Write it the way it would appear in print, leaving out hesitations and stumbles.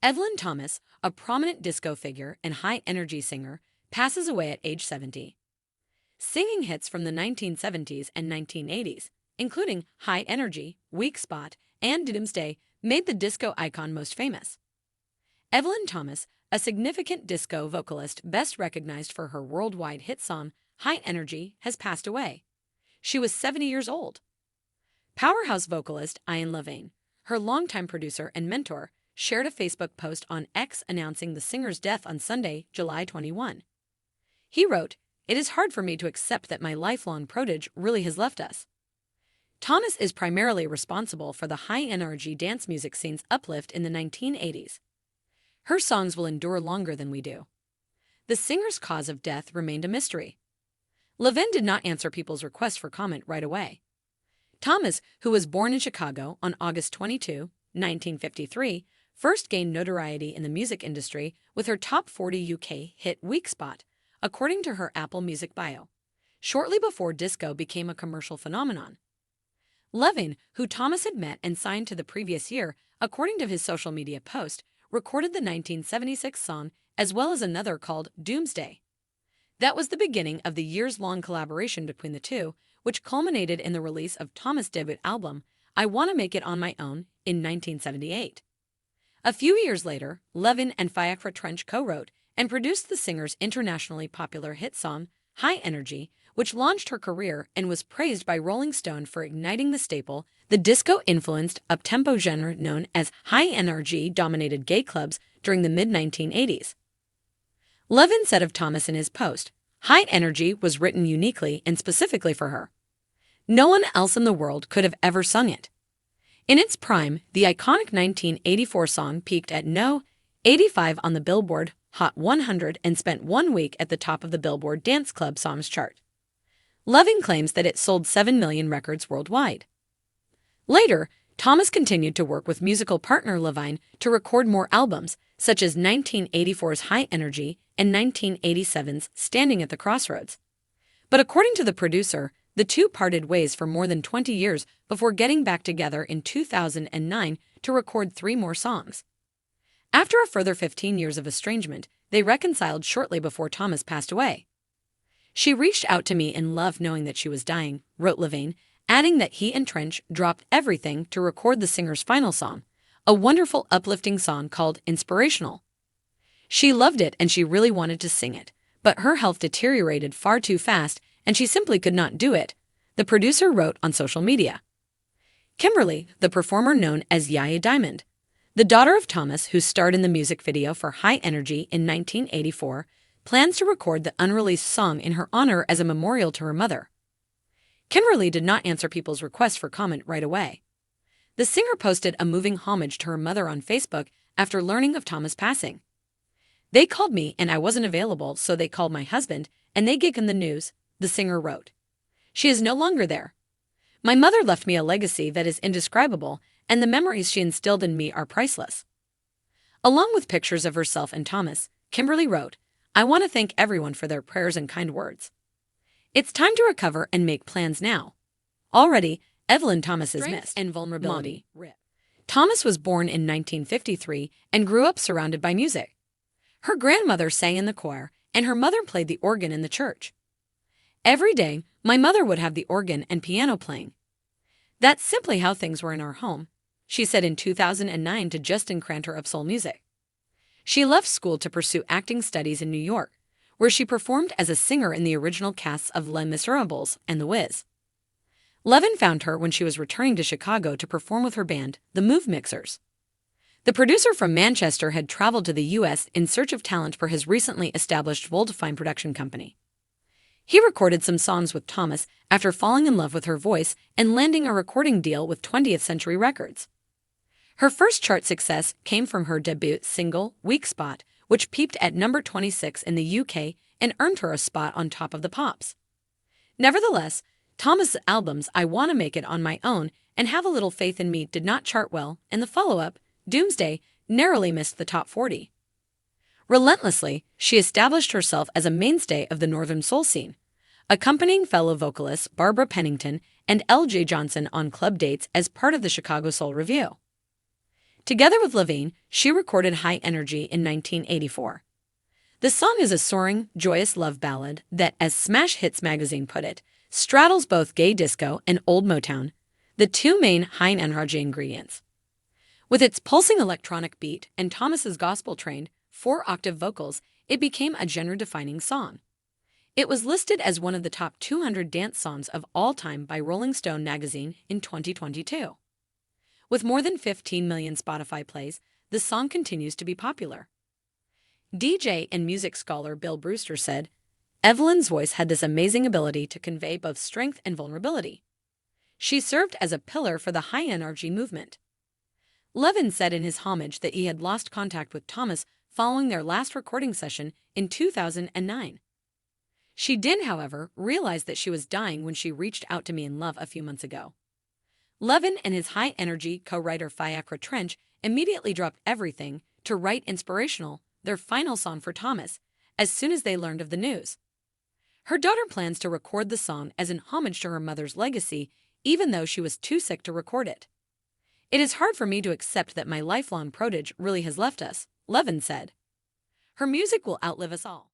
Evelyn Thomas, a prominent disco figure and high-energy singer, passes away at age 70. Singing hits from the 1970s and 1980s, including Hi-NRG, Weak Spot, and Doomsday, made the disco icon most famous. Evelyn Thomas, a significant disco vocalist best recognized for her worldwide hit song, Hi-NRG, has passed away. She was 70 years old. Powerhouse vocalist Evelyn, her longtime producer and mentor, shared a Facebook post on X announcing the singer's death on Sunday, July 21. He wrote, "It is hard for me to accept that my lifelong protege really has left us." Thomas is primarily responsible for the hi-NRG dance music scene's uplift in the 1980s. Her songs will endure longer than we do. The singer's cause of death remained a mystery. Evelyn did not answer people's requests for comment right away. Thomas, who was born in Chicago on August 22, 1953, first gained notoriety in the music industry with her top 40 UK hit Weak Spot, according to her Apple Music bio, shortly before disco became a commercial phenomenon. Evelyn, who Thomas had met and signed to the previous year, according to his social media post, recorded the 1976 song as well as another called Doomsday. That was the beginning of the years-long collaboration between the two, which culminated in the release of Thomas' debut album, I Wanna Make It On My Own, in 1978. A few years later, Evelyn and Fiacre Trench co-wrote and produced the singer's internationally popular hit song, Hi-NRG, which launched her career and was praised by Rolling Stone for igniting the staple, the disco-influenced up-tempo genre known as hi-NRG dominated gay clubs during the mid-1980s. Evelyn said of Thomas in his post, "Hi-NRG was written uniquely and specifically for her. No one else in the world could have ever sung it." In its prime, the iconic 1984 song peaked at No. 85 on the Billboard Hot 100 and spent 1 week at the top of the Billboard Dance Club Songs chart. Evelyn claims that it sold 7 million records worldwide. Later, Thomas continued to work with musical partner Evelyn to record more albums, such as 1984's Hi-NRG and 1987's Standing at the Crossroads. But according to the producer, the two parted ways for more than 20 years before getting back together in 2009 to record 3 more songs. After a further 15 years of estrangement, they reconciled shortly before Thomas passed away. "She reached out to me in love knowing that she was dying," wrote Evelyn, adding that he and Trench dropped everything to record the singer's final song, a wonderful uplifting song called Inspirational. "She loved it and she really wanted to sing it, but her health deteriorated far too fast and she simply could not do it," the producer wrote on social media. Kimberly, the performer known as Yaya Diamond, the daughter of Thomas, who starred in the music video for Hi-NRG in 1984, plans to record the unreleased song in her honor as a memorial to her mother. Kimberly did not answer people's requests for comment right away. The singer posted a moving homage to her mother on Facebook after learning of Thomas' passing. "They called me and I wasn't available, so they called my husband and they gave him the news," the singer wrote. "She is no longer there. My mother left me a legacy that is indescribable, and the memories she instilled in me are priceless." Along with pictures of herself and Thomas, Kimberly wrote, "I want to thank everyone for their prayers and kind words. It's time to recover and make plans now." Already, Evelyn Thomas's myth and vulnerability. Thomas was born in 1953 and grew up surrounded by music. Her grandmother sang in the choir, and her mother played the organ in the church. "Every day, my mother would have the organ and piano playing. That's simply how things were in our home," she said in 2009 to Justin Crantor of Soul Music. She left school to pursue acting studies in New York, where she performed as a singer in the original casts of Les Miserables and The Wiz. Evelyn found her when she was returning to Chicago to perform with her band, the Move Mixers. The producer from Manchester had traveled to the U.S. in search of talent for his recently established Voldefine production company. He recorded some songs with Thomas after falling in love with her voice and landing a recording deal with 20th Century Records. Her first chart success came from her debut single, Weak Spot, which peaked at number 26 in the UK and earned her a spot on Top of the Pops. Nevertheless, Thomas' albums I Wanna Make It On My Own and Have a Little Faith in Me did not chart well, and the follow-up, Doomsday, narrowly missed the top 40. Relentlessly, she established herself as a mainstay of the Northern Soul scene, accompanying fellow vocalists Barbara Pennington and L.J. Johnson on club dates as part of the Chicago Soul Review. Together with Levine, she recorded hi-NRG in 1984. The song is a soaring, joyous love ballad that, as Smash Hits magazine put it, straddles both gay disco and old Motown, the two main hi-NRG ingredients. With its pulsing electronic beat and Thomas's gospel-trained, four-octave vocals, it became a genre-defining song. It was listed as one of the top 200 dance songs of all time by Rolling Stone magazine in 2022. With more than 15 million Spotify plays, the song continues to be popular. DJ and music scholar Bill Brewster said, Evelyn's voice had this amazing ability to convey both strength and vulnerability. She served as a pillar for the hi-NRG movement. Levin said in his homage that he had lost contact with Thomas following their last recording session in 2009. She did, however, realize that she was dying when she reached out to me in love a few months ago. Levin and his hi-NRG co-writer Fiacre Trench immediately dropped everything to write Inspirational, their final song for Thomas, as soon as they learned of the news. Her daughter plans to record the song as an homage to her mother's legacy, even though she was too sick to record it. It is hard for me to accept that my lifelong protege really has left us, Levin said. Her music will outlive us all.